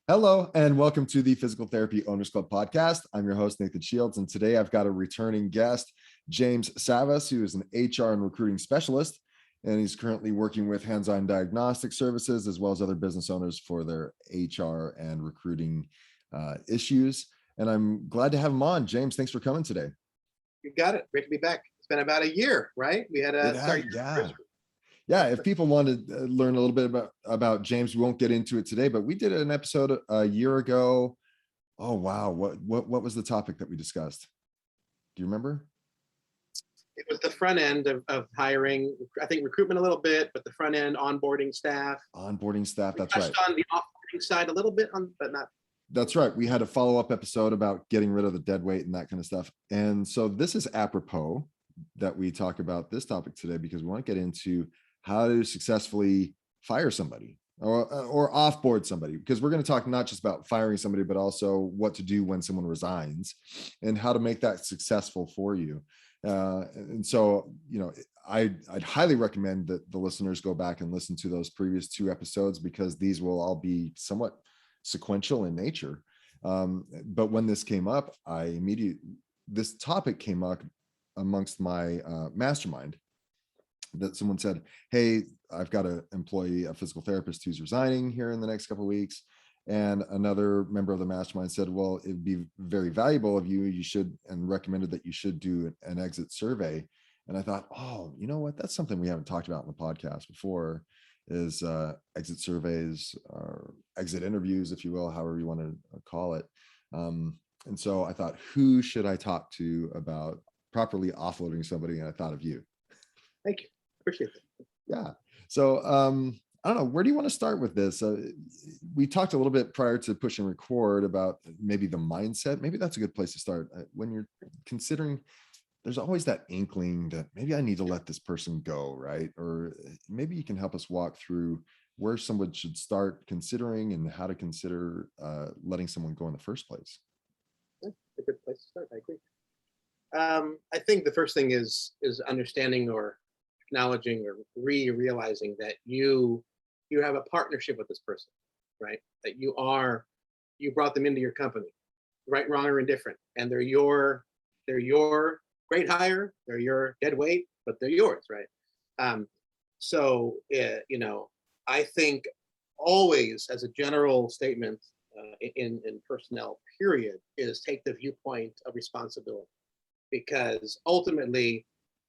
Hello, and welcome to the Physical Therapy Owners Club podcast. I'm your host, Nathan Shields, and today I've got a returning guest, James Savas, who is an HR and recruiting specialist, and he's currently working with Hands-On Diagnostics services as well as other business owners for their HR and recruiting issues. And I'm glad to have him on. James, thanks for coming today. You got it. Great to be back. It's been about a year, right? We had Yeah, if people want to learn a little bit about James, we won't get into it today, but we did an episode a year ago. Oh, wow. What was the topic that we discussed? Do you remember? It was the front end of hiring, I think recruitment a little bit, but the front end onboarding staff. That's right. On the offboarding side a little bit, but not. That's right. We had a follow-up episode about getting rid of the dead weight and that kind of stuff. And so this is apropos that we talk about this topic today because we want to get into how to successfully fire somebody or offboard somebody, because we're going to talk not just about firing somebody, but also what to do when someone resigns and how to make that successful for you. And so, I'd highly recommend that the listeners go back and listen to those previous two episodes because these will all be somewhat sequential in nature. But when this came up, this topic came up amongst my mastermind, that someone said, hey, I've got an employee, a physical therapist who's resigning here in the next couple of weeks. And another member of the mastermind said, well, it'd be very valuable of you should, and recommended that you should do an exit survey. And I thought, oh, you know what? That's something we haven't talked about in the podcast before, is exit surveys or exit interviews, if you will, however you want to call it. And so I thought, who should I talk to about properly offloading somebody? And I thought of you. Thank you. Appreciate it. Yeah. So I don't know, where do you want to start with this? We talked a little bit prior to pushing record about maybe the mindset. Maybe that's a good place to start. When you're considering, there's always that inkling that maybe I need to let this person go, right? Or maybe you can help us walk through where someone should start considering and how to consider letting someone go in the first place. That's a good place to start. I agree. I think the first thing is understanding or acknowledging or realizing that you have a partnership with this person, right? That you brought them into your company, right, wrong, or indifferent, and they're your great hire, they're your dead weight, but they're yours, right? So I think always, as a general statement, in personnel period, is take the viewpoint of responsibility, because ultimately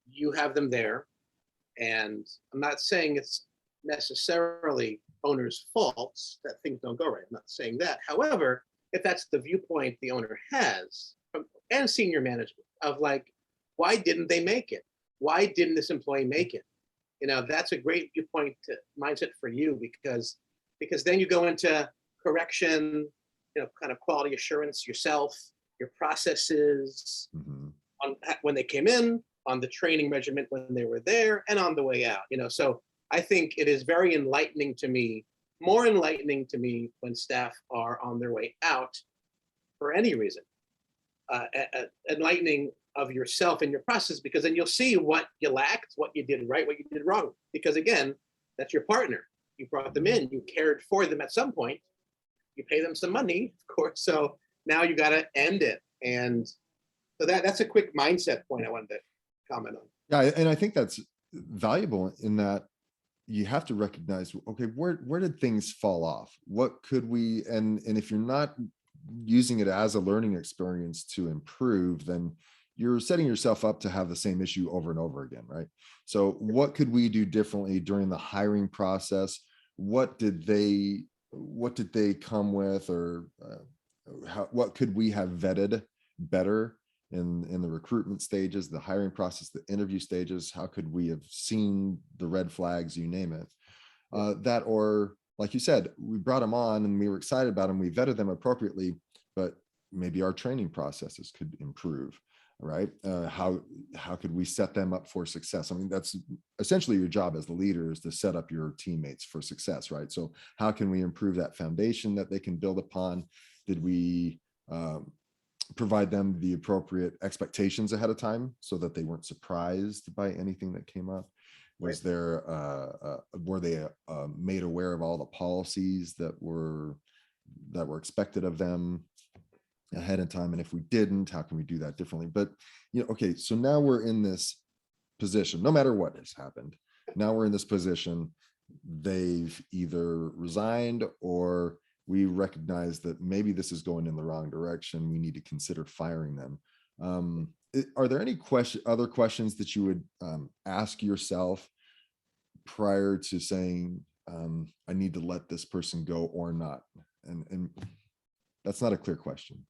you have them there. And I'm not saying it's necessarily owner's fault that things don't go right. I'm not saying that. However, if that's the viewpoint the owner has, and senior management, of like, why didn't they make it? Why didn't this employee make it? That's a great viewpoint mindset for you, because then you go into correction, kind of quality assurance yourself, your processes, on when they came in, on the training measurement when they were there, and on the way out. So I think it is very enlightening to me, more enlightening to me, when staff are on their way out for any reason. Enlightening of yourself and your process, because then you'll see what you lacked, what you did right, what you did wrong. Because again, that's your partner. You brought them in, you cared for them at some point, you pay them some money, of course. So now you got to end it. And so that's a quick mindset point I wanted to comment on. Yeah, and I think that's valuable in that you have to recognize, okay, where did things fall off? What could we, and if you're not using it as a learning experience to improve, then you're setting yourself up to have the same issue over and over again, right? So what could we do differently during the hiring process? What did they come with, or what could we have vetted better in the recruitment stages, the hiring process, the interview stages? How could we have seen the red flags, you name it? That, or like you said, we brought them on and we were excited about them, we vetted them appropriately, but maybe our training processes could improve, right? How could we set them up for success? I mean, that's essentially your job as the leader, is to set up your teammates for success, right? So how can we improve that foundation that they can build upon? Did we provide them the appropriate expectations ahead of time so that they weren't surprised by anything that came up? Was there were they made aware of all the policies that were that were expected of them ahead of time? And if we didn't, how can we do that differently? But, okay, so now we're in this position, no matter what has happened. Now we're in this position. They've either resigned, or we recognize that maybe this is going in the wrong direction. We need to consider firing them. Are there any other questions that you would ask yourself prior to saying, I need to let this person go or not? And that's not a clear question.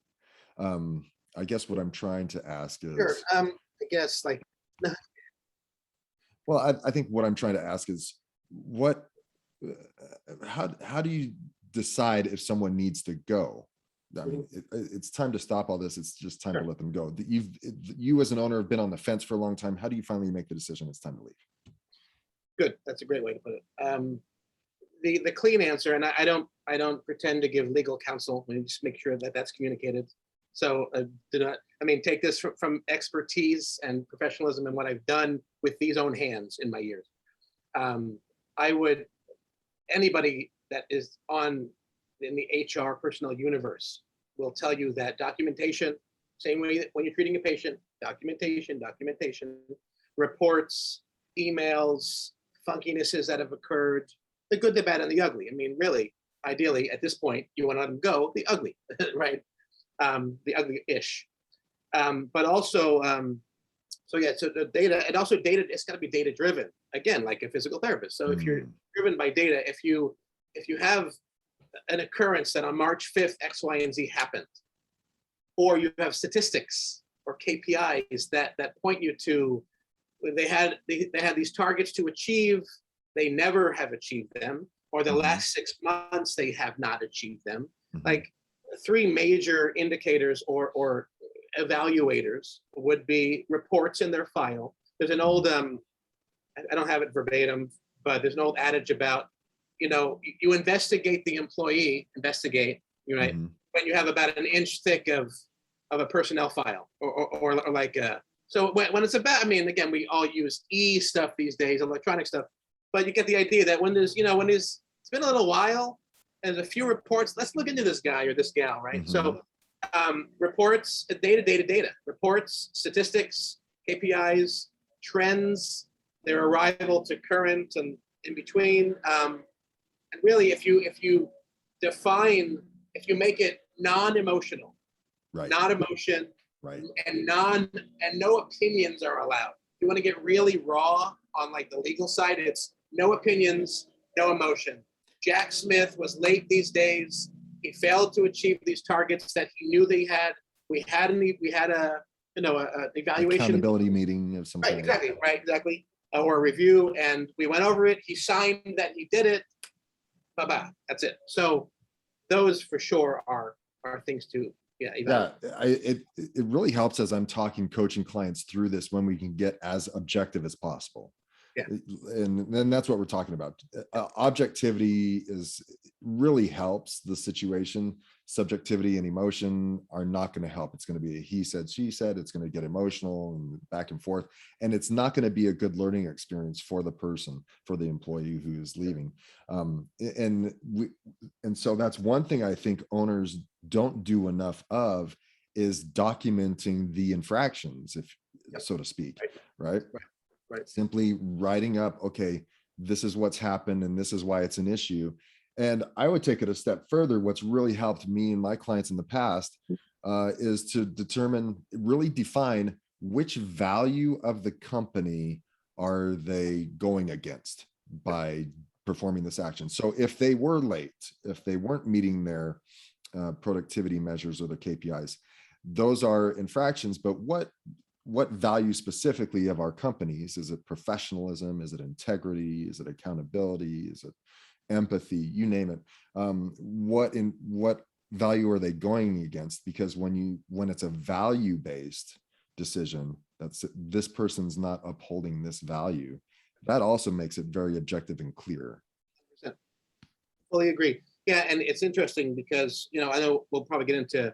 I guess what I'm trying to ask is, Sure. I guess like, well, I think what I'm trying to ask is, how do you decide if someone needs to go? I mean, it's time to stop all this. It's just time Sure. to let them go. You as an owner have been on the fence for a long time. How do you finally make the decision it's time to leave? Good. That's a great way to put it. The clean answer, and I don't pretend to give legal counsel. We just make sure that that's communicated. So do not, take this from expertise and professionalism and what I've done with these own hands in my years. Anybody that is in the HR personnel universe will tell you that documentation, same way that when you're treating a patient, documentation, reports, emails, funkinesses that have occurred, the good, the bad, and the ugly. Really, ideally, at this point, you want to let them go, the ugly, right? The ugly-ish. But also, so the data, and also data, it's got to be data-driven, again, like a physical therapist. So if you're driven by data, if you have an occurrence that on March 5th, X, Y, and Z happened, or you have statistics or KPIs that point you to, they had these targets to achieve, they never have achieved them, or the last 6 months they have not achieved them. Like, three major indicators or evaluators would be reports in their file. There's an old, I don't have it verbatim, but there's an old adage about, you investigate the employee, right? When you have about an inch thick of a personnel file, or like so when it's about, again, we all use stuff these days, electronic stuff, but you get the idea that when there's it's been a little while and there's a few reports, let's look into this guy or this gal, right? So reports, data, reports, statistics, KPIs, trends, their arrival to current and in between. And really, if you make it non-emotional, right, not emotion, right, and no opinions are allowed. You want to get really raw on like the legal side, it's no opinions, no emotion. Jack Smith was late these days. He failed to achieve these targets that he knew they had. We had an evaluation, accountability meeting of some kind. Exactly. Or a review, and we went over it. He signed that he did it. Bye-bye. That's it. So those for sure are things to evaluate. It really helps as I'm coaching clients through this, when we can get as objective as possible. Yeah. And then that's what we're talking about. Objectivity really helps the situation. Subjectivity and emotion are not going to help. It's going to be a he said, she said. It's going to get emotional and back and forth. And it's not going to be a good learning experience for the person, for the employee who is leaving. And so that's one thing I think owners don't do enough of, is documenting the infractions, so to speak, right? Right. Simply writing up, okay, this is what's happened and this is why it's an issue. And I would take it a step further. What's really helped me and my clients in the past is to really define which value of the company are they going against by performing this action. So if they were late, if they weren't meeting their productivity measures or their KPIs, those are infractions. But what value specifically of our companies? Is it professionalism? Is it integrity? Is it accountability? Is it empathy? You name it. What value are they going against? Because when it's a value-based decision, that's this person's not upholding this value, that also makes it very objective and clear. 100%. Fully agree. Yeah, and it's interesting because I know we'll probably get into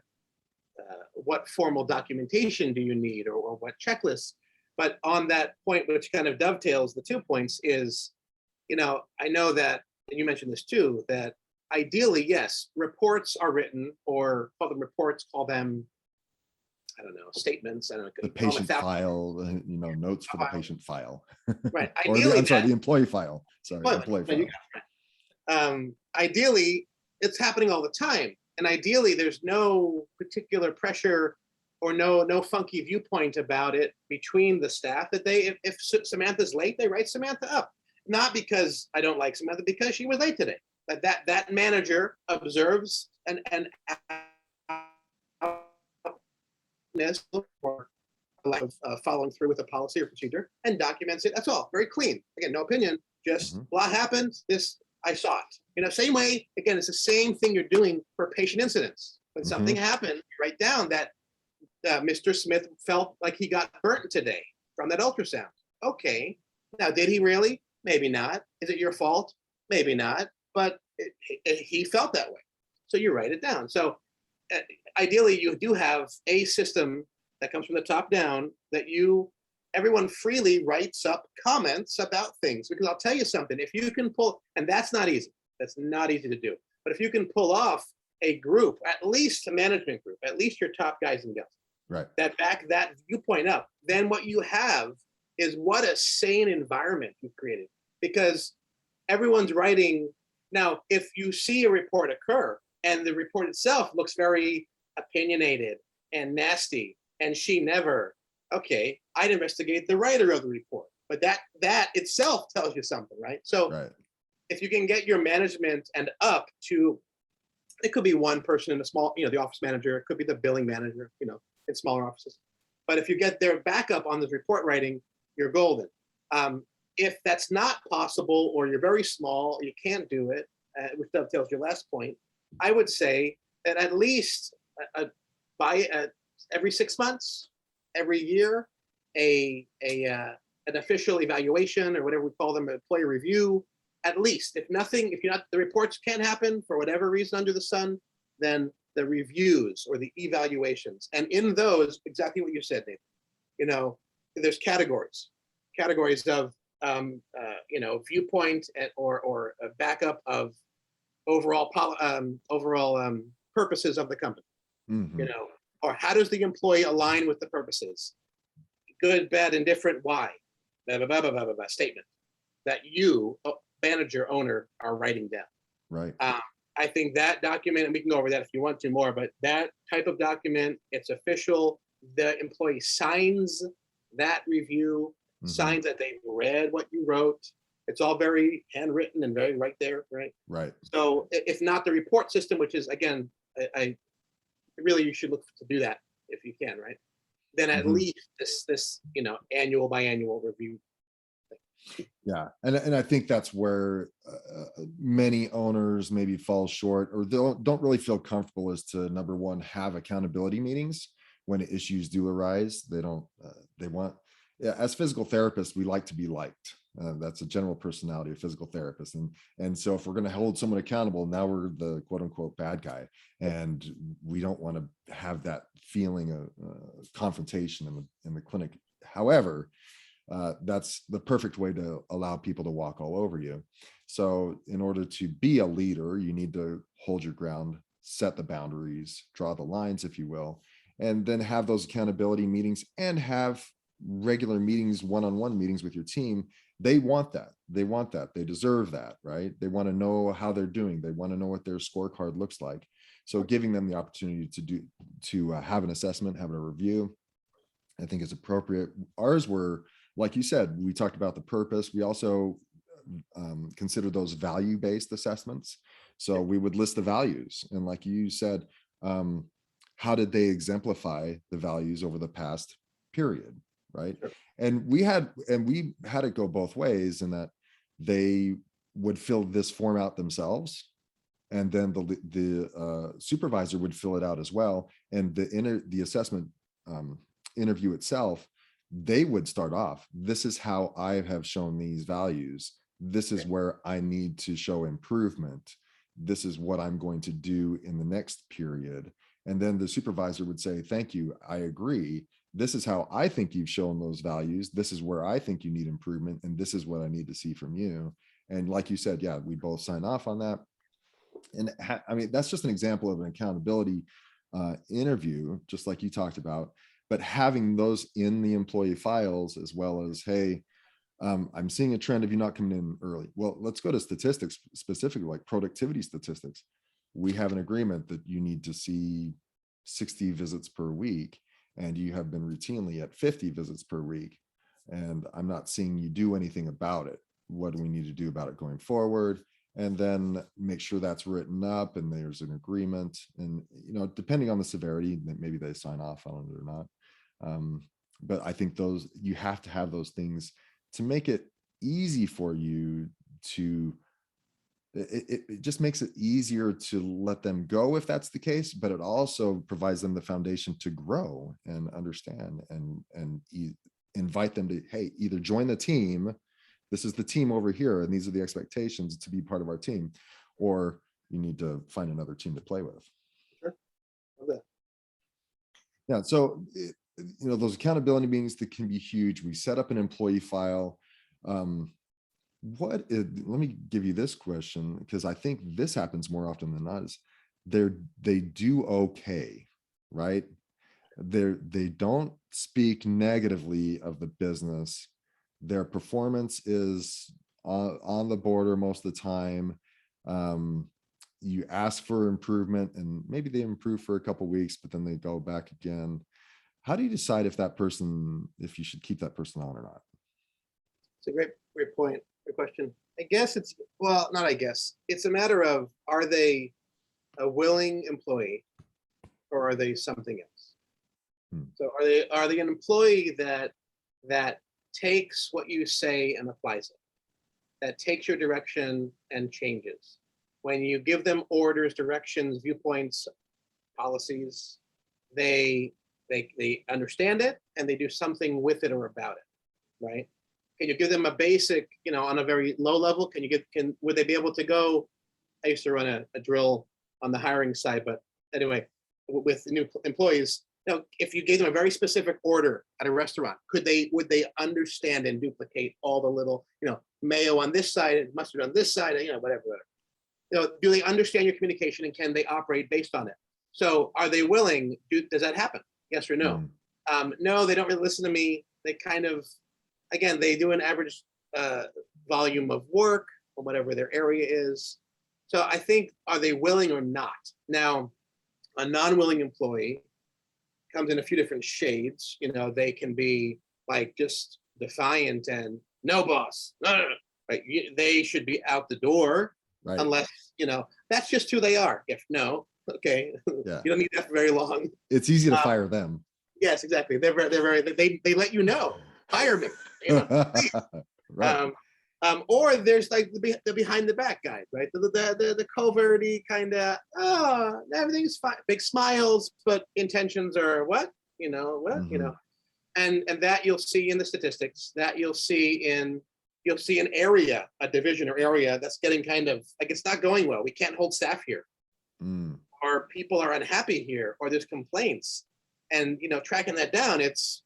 what formal documentation do you need, or what checklists. But on that point, which kind of dovetails the 2 points, is, I know that, and you mentioned this too, that ideally, yes, reports are written, or call them reports, call them, I don't know, statements. I don't know. The patient file, notes for the patient file. Right. Or Ideally, the employee file. Sorry, employee file. Ideally, it's happening all the time. And ideally, there's no particular pressure or no funky viewpoint about it between the staff, that if Samantha's late, they write Samantha up. Not because I don't like Samantha, because she was late today. That manager observes and or lack of following through with a policy or procedure, and documents it. That's all. Very clean. Again, no opinion. Just blah happened. This, I saw it. Same way. Again, it's the same thing you're doing for patient incidents. When something happened, you write down that Mr. Smith felt like he got burnt today from that ultrasound. Okay. Now, did he really? Maybe not. Is it your fault? Maybe not. But he felt that way. So you write it down. So ideally, you do have a system that comes from the top down, that everyone freely writes up comments about things. Because I'll tell you something, if you can pull, and that's not easy. That's not easy to do. But if you can pull off a group, at least a management group, at least your top guys and gals, right, that back that viewpoint up, then what you have is what a sane environment you've created. Because everyone's writing. Now, if you see a report occur and the report itself looks very opinionated and nasty, and she never, okay, I'd investigate the writer of the report. But that itself tells you something, right? So if you can get your management and up to, it could be one person in a small, the office manager, it could be the billing manager, in smaller offices. But if you get their backup on this report writing, you're golden. If that's not possible, or you're very small, you can't do it, which dovetails your last point, I would say that at least every 6 months, every year, an official evaluation, or whatever we call them, employee review. At least, if the reports can't happen for whatever reason under the sun, then the reviews or the evaluations. And in those, exactly what you said, Nathan, there's categories of viewpoint or a backup of overall purposes of the company. Or how does the employee align with the purposes? Good, bad, indifferent, why? Blah, blah, blah, blah, blah, blah, statement that you, manager, owner, are writing down. Right. I think that document, and we can go over that if you want to more, but that type of document, it's official. The employee signs that review, signs that they've read what you wrote. It's all very handwritten and very right there, right? Right. So if not the report system, which is, again, I really, you should look to do that if you can, right? Then at least this annual biannual review. Yeah, and I think that's where many owners maybe fall short, or they don't really feel comfortable, as to, number one, have accountability meetings when issues do arise. They don't. They want. Yeah, as physical therapists, we like to be liked. That's a general personality of physical therapists, and so if we're going to hold someone accountable, now we're the quote unquote bad guy, and we don't want to have that feeling of confrontation in the clinic. However, that's the perfect way to allow people to walk all over you. So in order to be a leader, you need to hold your ground, set the boundaries, draw the lines, if you will, and then have those accountability meetings and have regular meetings, one-on-one meetings with your team. They want that. They deserve that, right? They want to know how they're doing. They want to know what their scorecard looks like. So giving them the opportunity to have an assessment, have a review, I think is appropriate. Ours were, like you said, we talked about the purpose. We also consider those value-based assessments. So we would list the values. And like you said, how did they exemplify the values over the past period, right? Sure. And we had it go both ways, in that they would fill this form out themselves, and then the supervisor would fill it out as well. And the assessment interview itself, they would start off, this is how I have shown these values. This is where I need to show improvement. This is what I'm going to do in the next period. And then the supervisor would say, thank you, I agree. This is how I think you've shown those values. This is where I think you need improvement. And this is what I need to see from you. And like you said, yeah, we both sign off on that. And I mean, that's just an example of an accountability interview, just like you talked about, but having those in the employee files, as well as, hey, I'm seeing a trend of you not coming in early. Well, let's go to statistics, specifically like productivity statistics. We have an agreement that you need to see 60 visits per week, and you have been routinely at 50 visits per week. And I'm not seeing you do anything about it. What do we need to do about it going forward? And then make sure that's written up and there's an agreement. And, depending on the severity, maybe they sign off on it or not. But I think you have to have those things to make it easy for you to, it just makes it easier to let them go if that's the case, but it also provides them the foundation to grow and understand and invite them to, hey, either join the team. This is the team over here, and these are the expectations to be part of our team, or you need to find another team to play with. Sure. Okay. Yeah. So, those accountability meetings that can be huge. We set up an employee file. Let me give you this question, because I think this happens more often than not, is they do okay, right? They don't speak negatively of the business. Their performance is on the border most of the time. You ask for improvement, and maybe they improve for a couple of weeks, but then they go back again. How do you decide if you should keep that person on or not? It's a great point. Great question. I guess it's a matter of, are they a willing employee, or are they something else? So are they an employee that takes what you say and applies it, that takes your direction and changes? When you give them orders, directions, viewpoints, policies, they understand it and they do something with it or about it, right? Can you give them a basic, on a very low level? Would they be able to go? I used to run a drill on the hiring side, but anyway, with new employees, if you gave them a very specific order at a restaurant, would they understand and duplicate all the little, mayo on this side and mustard on this side, whatever. Do they understand your communication, and can they operate based on it? So are they willing? Does that happen? Yes or no? No, they don't really listen to me. They kind of, again, they do an average volume of work or whatever their area is. So I think, are they willing or not? Now, a non-willing employee comes in a few different shades. They can be like just defiant and no boss, no. Right? They should be out the door, right? Unless that's just who they are. If no, okay, yeah. You don't need that for very long. It's easy to fire them. Yes, exactly. They let you know, fire me. Right. Or there's like the behind the back guys, right? The coverty kind of, everything's fine, big smiles, but intentions are what? And that you'll see in the statistics, that you'll see an area, a division or area that's getting kind of like, it's not going well. We can't hold staff here. Or people are unhappy here, or there's complaints. And tracking that down, it's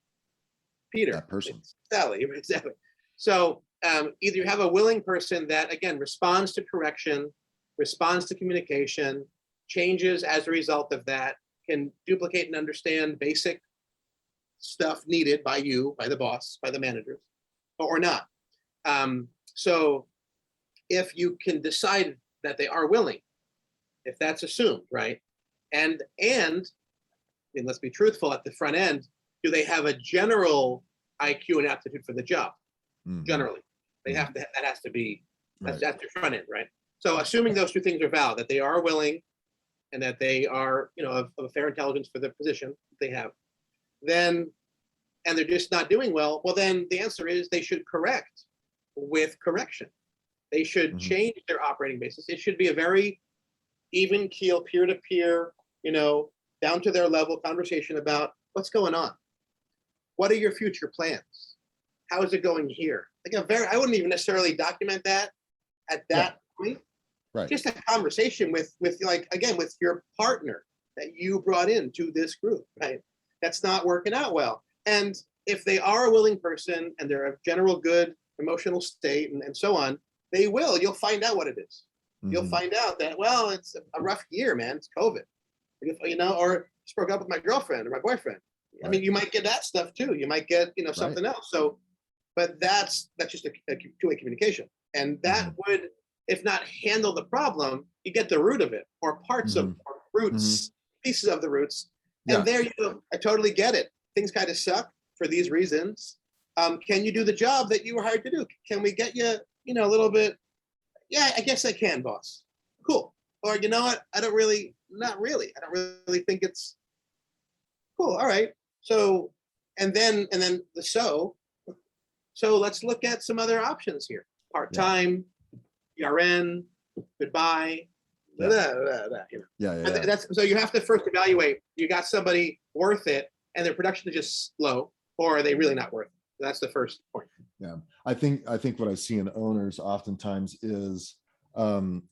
Peter, that person, it's Sally, exactly. So either you have a willing person that, again, responds to correction, responds to communication, changes as a result of that, can duplicate and understand basic stuff needed by you, by the boss, by the managers, or not. So if you can decide that they are willing, if that's assumed, right? And let's be truthful, at the front end, do they have a general IQ and aptitude for the job? Generally, they have to. That has to be, that's the front end, right? So assuming those two things are valid, that they are willing, and that they are, of a fair intelligence for the position they have, then, and they're just not doing well, well, then the answer is they should correct with correction. They should change their operating basis. It should be a very even keel, peer-to-peer, down to their level conversation about what's going on. What are your future plans? How is it going here? I wouldn't even necessarily document that at that point. Right. Just a conversation with your partner that you brought into this group, right? That's not working out well. And if they are a willing person and they're a general good emotional state and so on, you'll find out what it is. you'll Mhm. find out that, well, it's a rough year, man. It's COVID, or just broke up with my girlfriend or my boyfriend. I Right. mean, you might get that stuff too. You might get, Right. something else. So, but that's just a two-way communication. And that Mhm. would, if not handle the problem, you get the root of it or parts of Mhm. or Mhm. roots, pieces of the roots. And Yeah. there you go. I totally get it. Things kind of suck for these reasons. Can you do the job that you were hired to do? Can we get you, a little bit? Yeah, I guess I can, boss. Cool. Or you know what? I don't really, not really. I don't really think it's cool. All right. So, and then so let's look at some other options here. Part Yeah. time, PRN, goodbye, blah, Yeah. blah, blah, blah, Yeah. Yeah. But Yeah. that's so you have to first evaluate. You got somebody worth it, and their production is just slow, or are they really not worth it? That's the first point. Yeah. I think what I see in owners oftentimes is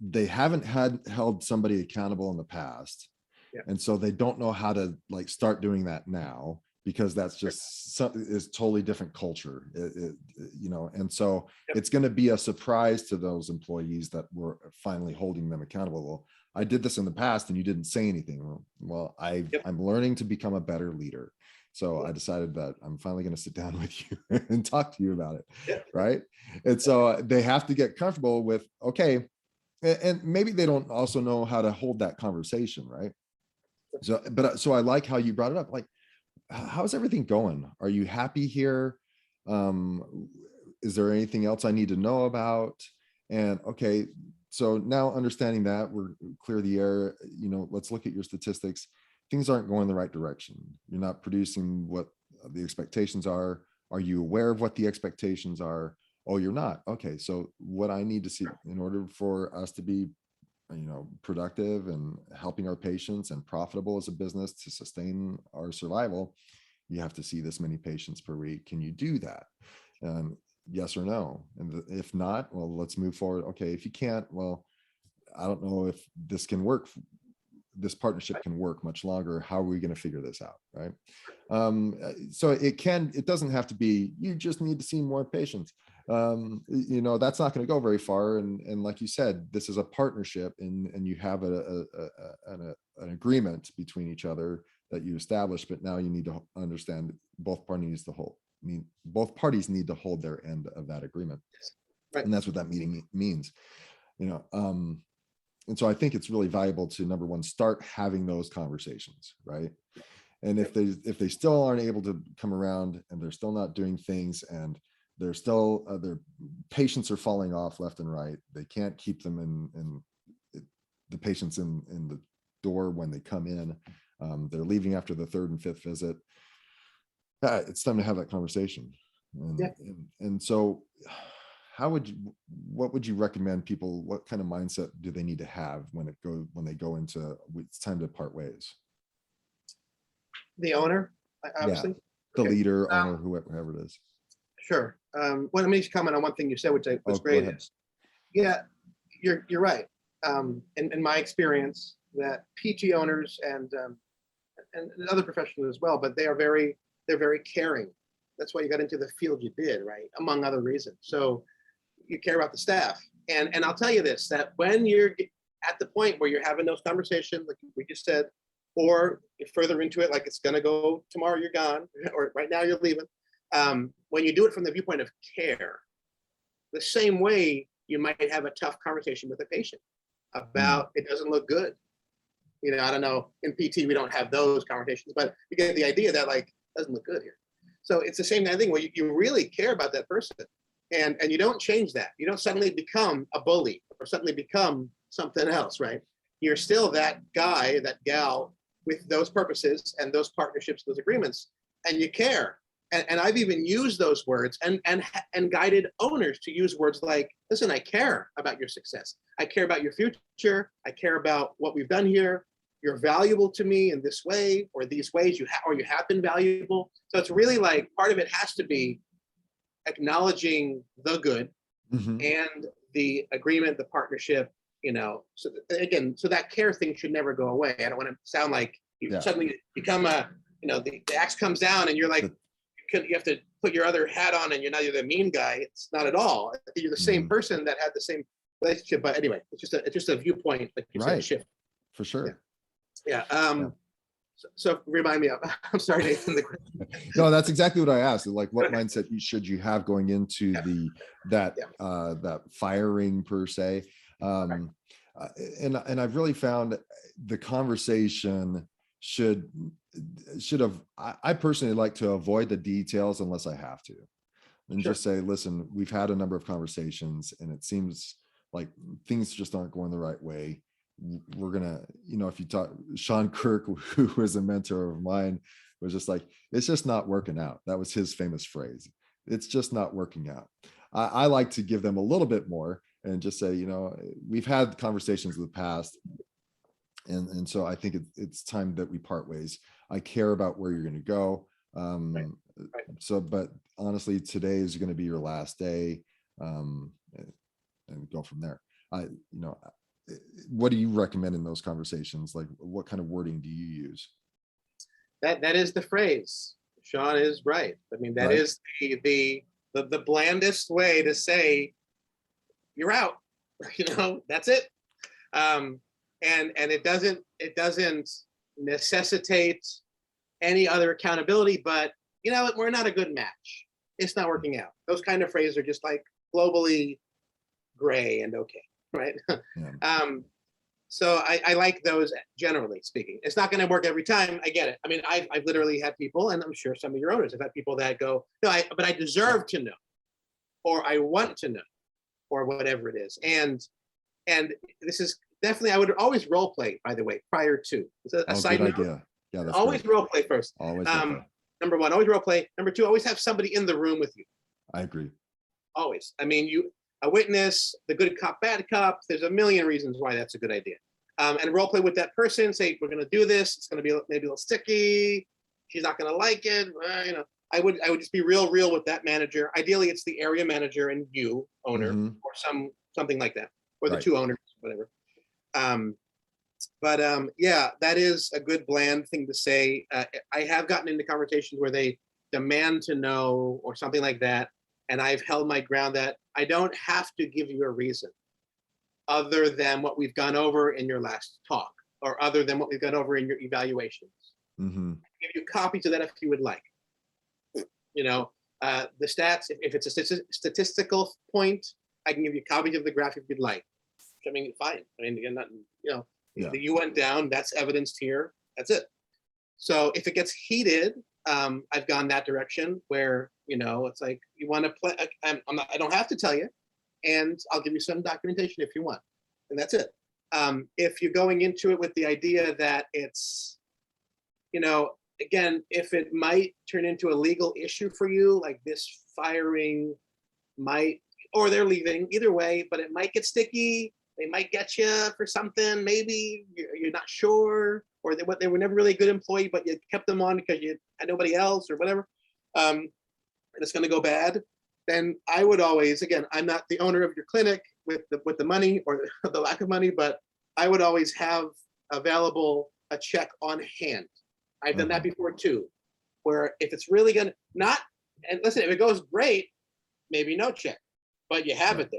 they haven't held somebody accountable in the past. Yeah. And so they don't know how to like start doing that now, because that's just is totally different culture. And so Yep. it's going to be a surprise to those employees that we're finally holding them accountable. Well, I did this in the past and you didn't say anything. Well, Yep. I'm learning to become a better leader. So I decided that I'm finally going to sit down with you and talk to you about it. Yeah. Right. And so they have to get comfortable with, okay. And maybe they don't also know how to hold that conversation. Right. So I like how you brought it up. Like, how's everything going? Are you happy here? Is there anything else I need to know about? And okay, so now understanding that, we're clear the air, let's look at your statistics. Things aren't going the right direction. You're not producing what the expectations are. Are you aware of what the expectations are? Oh, you're not. Okay, so what I need to see in order for us to be productive and helping our patients and profitable as a business to sustain our survival, you have to see this many patients per week. Can you do that? Yes or no? And if not, well, let's move forward. Okay, if you can't, well, I don't know if this partnership can work much longer. How are we going to figure this out? Right. So it doesn't have to be, you just need to see more patients. That's not going to go very far. And like you said, this is a partnership, and you have an agreement between each other that you establish, but now you need to understand both parties need to hold their end of that agreement. Right. And that's what that meeting means. And so I think it's really valuable to, number one, start having those conversations, right? And if they still aren't able to come around, and they're still not doing things, and they're still their patients are falling off left and right, they can't keep them in the patients in the door when they come in. They're leaving after the third and fifth visit. It's time to have that conversation. And so what would you recommend people, what kind of mindset do they need to have when they go into, it's time to part ways? The owner, obviously. Yeah, the Okay. leader, owner, whoever it is. Sure. Well, let me just comment on one thing you said, which was Go great. ahead. Yeah, you're right. In my experience, that PT owners and other professionals as well, but they're very caring. That's why you got into the field you did, right? Among other reasons. So you care about the staff. And I'll tell you this, that when you're at the point where you're having those conversations, like we just said, or further into it, like it's going to go tomorrow, you're gone, or right now you're leaving. When you do it from the viewpoint of care, the same way you might have a tough conversation with a patient about it doesn't look good. I don't know, in PT, we don't have those conversations, but you get the idea that like, doesn't look good here. So it's the same kind of thing where you really care about that person, and you don't change that. You don't suddenly become a bully or suddenly become something else, right? You're still that guy, that gal with those purposes and those partnerships, those agreements, and you care. And I've even used those words and guided owners to use words like, listen, I care about your success. I care about your future. I care about what we've done here. You're valuable to me in this way, or these ways you have been valuable. So it's really like, part of it has to be acknowledging the good and the agreement, the partnership, so that care thing should never go away. I don't want to sound like you suddenly become the axe comes down and you're like, you have to put your other hat on and you're the mean guy. It's not at all. You're the same person that had the same relationship. But anyway, it's just a viewpoint, like you said, Right. shift. For sure. Yeah. Yeah. So remind me of, I'm sorry, Nathan. No, that's exactly what I asked. Like, what mindset should you have going into that firing per se? And I've really found the conversation should have. I personally like to avoid the details unless I have to, and just say, listen, we've had a number of conversations, and it seems like things just aren't going the right way. We're gonna, if you talk, Sean Kirk, who was a mentor of mine, was just like, it's just not working out. That was his famous phrase. It's just not working out. I like to give them a little bit more and just say, we've had conversations in the past, and so I think it's time that we part ways. I care about where you're going to go. Right. So, but honestly, today is going to be your last day, and go from there. What do you recommend in those conversations? Like, what kind of wording do you use? That is the phrase. Sean is right. I mean, that is the blandest way to say you're out. That's it. And it doesn't necessitate any other accountability, but we're not a good match. It's not working out. Those kind of phrases are just like globally gray and okay, right? Yeah. So I like those, generally speaking. It's not going to work every time. I get it. I mean, I've literally had people, and I'm sure some of your owners have had people that go, no, but I deserve to know, or I want to know, or whatever it is. And this is definitely, I would always role play, by the way, prior to. It's a side note. Idea. Yeah, that's always great. role play first. Always role play. Number one, always role play. Number two, always have somebody in the room with you. I agree. Always. I mean, a witness, the good cop, bad cop. There's a million reasons why that's a good idea. And role play with that person. Say, we're going to do this. It's going to be maybe a little sticky. She's not going to like it. I would just be real with that manager. Ideally, it's the area manager and you, owner, or something like that, or the two owners, whatever. Yeah, that is a good bland thing to say. I have gotten into conversations where they demand to know or something like that, and I've held my ground that I don't have to give you a reason other than what we've gone over in your last talk, or other than what we've gone over in your evaluations. I'll give you copies of that if you would like. The stats, if it's a statistical point, I can give you copies of the graph if you'd like. I mean, fine. I mean, again, not, you went down, that's evidenced here. That's it. So if it gets heated, I've gone that direction where, it's like, you want to play, I don't have to tell you, and I'll give you some documentation if you want. And that's it. If you're going into it with the idea that it's, again, if it might turn into a legal issue for you, like this firing might, or they're leaving, either way, but it might get sticky. They might get you for something. Maybe you're not sure, or they were never really a good employee, but you kept them on because you had nobody else or whatever. And it's going to go bad. Then I would always, again, I'm not the owner of your clinic with the money or the lack of money, but I would always have available a check on hand. I've done that before too, where if it's really going to and listen, if it goes great, maybe no check, but you have it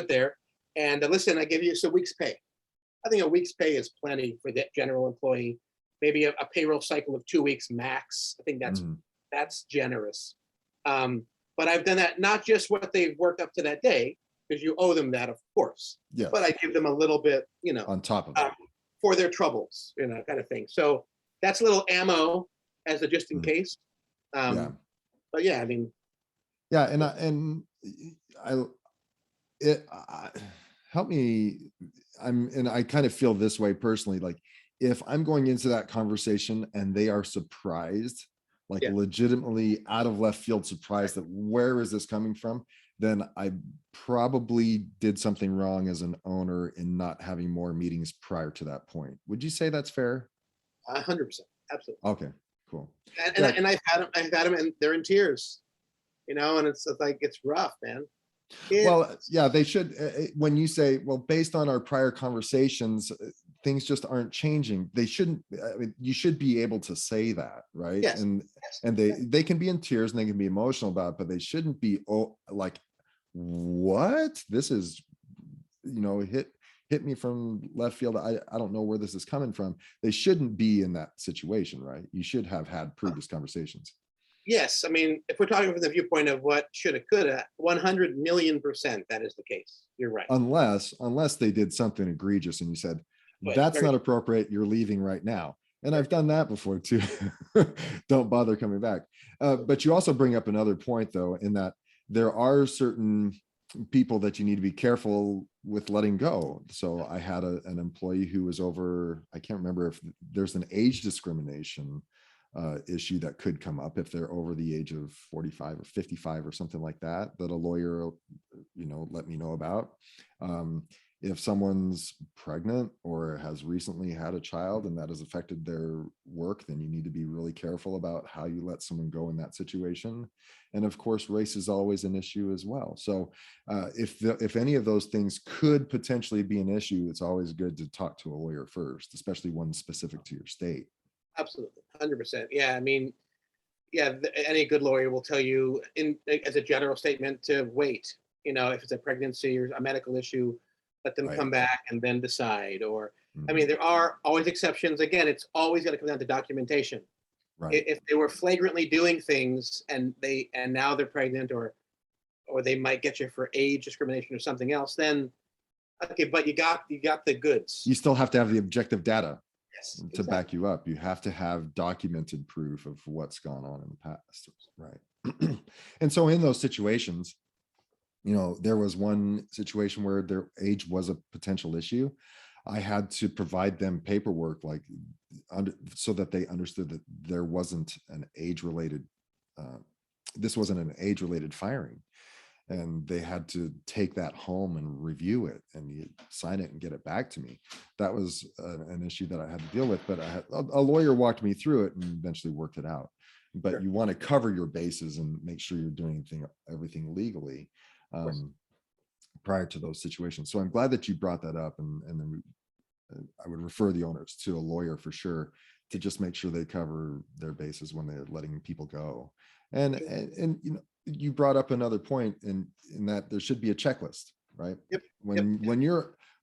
there. And listen, I give you a week's pay. I think a week's pay is plenty for the general employee. Maybe a payroll cycle of 2 weeks max. I think that's generous. But I've done that, not just what they've worked up to that day, because you owe them that, of course. Yeah. But I give them a little bit, on top of it, for their troubles, kind of thing. So that's a little ammo as a just in case. But yeah, I mean. Yeah, help me. I kind of feel this way personally. Like, if I'm going into that conversation and they are surprised, like legitimately out of left field surprised that where is this coming from, then I probably did something wrong as an owner in not having more meetings prior to that point. Would you say that's fair? 100%, absolutely. Okay, cool. And I've had them, and they're in tears, and it's like, it's rough, man. Well, yeah, they should. When you say, well, based on our prior conversations, things just aren't changing. They shouldn't. I mean, you should be able to say that, right? Yes. And they can be in tears and they can be emotional about it, but they shouldn't be like, what? This is hit me from left field. I don't know where this is coming from. They shouldn't be in that situation, right? You should have had previous conversations. Yes, I mean, if we're talking from the viewpoint of what shoulda, coulda, 100,000,000% that is the case. You're right. Unless they did something egregious and you said, But that's very not appropriate, you're leaving right now. And I've done that before too. Don't bother coming back. But you also bring up another point though, in that there are certain people that you need to be careful with letting go. So I had an employee who was over, I can't remember if there's an age discrimination issue that could come up if they're over the age of 45 or 55 or something like that, that a lawyer, let me know about. If someone's pregnant or has recently had a child and that has affected their work, then you need to be really careful about how you let someone go in that situation. And of course, race is always an issue as well. So if any of those things could potentially be an issue, it's always good to talk to a lawyer first, especially one specific to your state. Absolutely, 100%. Yeah, I mean, yeah, any good lawyer will tell you as a general statement to wait. If it's a pregnancy or a medical issue, let them come back and then decide. Or, I mean, there are always exceptions. Again, it's always going to come down to documentation. Right. If they were flagrantly doing things and now they're pregnant, or they might get you for age discrimination or something else, then okay, but you got the goods. You still have to have the objective data. Yes, to exactly. back you up. You have to have documented proof of what's gone on in the past, right? And so in those situations, there was one situation where their age was a potential issue. I had to provide them paperwork so that they understood that there wasn't an age-related this wasn't an age-related firing. And they had to take that home and review it and sign it and get it back to me. That was an issue that I had to deal with, but I had a lawyer walked me through it and eventually worked it out. But Sure. You want to cover your bases and make sure you're doing everything legally prior to those situations. So I'm glad that you brought that up, and then I would refer the owners to a lawyer for sure to just make sure they cover their bases when they're letting people go. And you brought up another point in that there should be a checklist, right? Yep.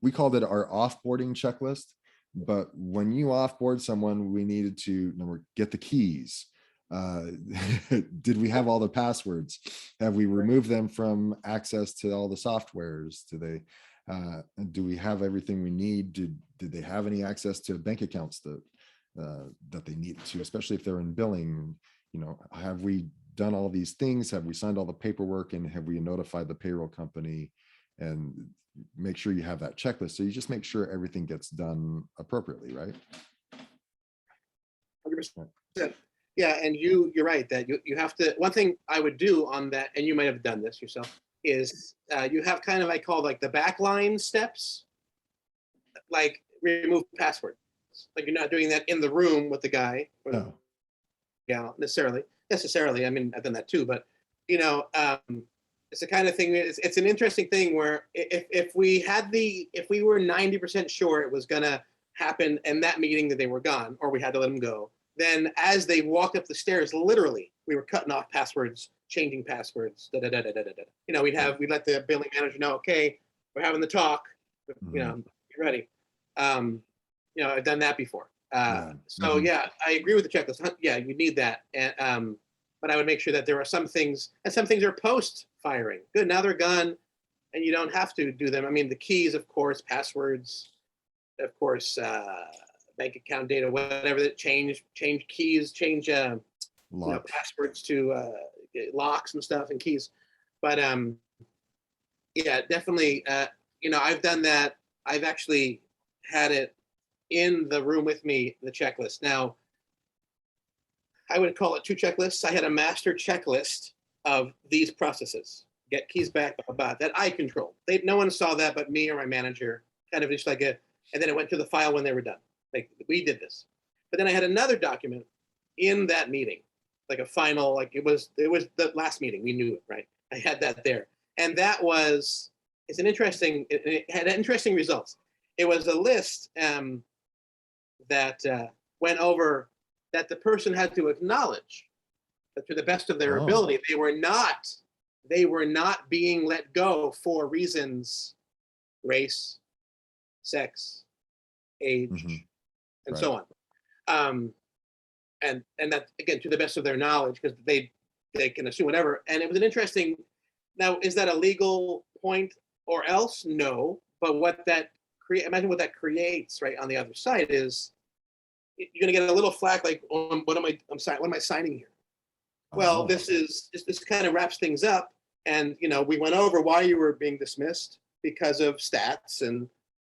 We called it our offboarding checklist, but when you offboard someone, we needed to get the keys. Did we have all the passwords? Have we removed them from access to all the softwares? Do we have everything we need? Did they have any access to bank accounts that they needed to, especially if they're in billing? Have we done all these things? Have we signed all the paperwork, and have we notified the payroll company? And make sure you have that checklist. So you just make sure everything gets done appropriately, right? 100%. Yeah, and you're right that you have to. One thing I would do on that, and you might have done this yourself, is you have kind of, I call the backline steps, like remove password. Like you're not doing that in the room with the guy. Or yeah, necessarily. I mean, I've done that too, but it's the kind of thing. It's an interesting thing where if we were 90% sure it was gonna happen in that meeting that they were gone, or we had to let them go, then as they walked up the stairs, literally, we were cutting off passwords, changing passwords. We'd let the billing manager know, okay, we're having the talk. Get ready. I've done that before. So yeah, I agree with the checklist. Yeah, you need that. And but I would make sure that there are some things, and some things are post firing. Good, now they're gone, and you don't have to do them. I mean, the keys, of course, passwords, of course, bank account data, whatever that change keys, change passwords to locks and stuff and keys. But yeah, definitely. I've done that. I've actually had it in the room with me, the checklist. Now, I would call it two checklists. I had a master checklist of these processes. Get keys back, about that I controlled. No one saw that but me or my manager. Kind of just and then it went to the file when they were done. Like, we did this. But then I had another document in that meeting, like a final, like it was the last meeting. We knew it, right? I had that there. And it had interesting results. It was a list that went over that the person had to acknowledge that, to the best of their ability, they were not being let go for reasons race, sex, age, Mhm. and Right. so on. Um, and that, again, to the best of their knowledge, because they can assume whatever. And it was an interesting. Now, is that a legal point or else? No. But what that imagine what that creates right on the other side is you're going to get a little flack like, oh, what am I signing here? Well, Oh. this kind of wraps things up, and we went over why you were being dismissed because of stats and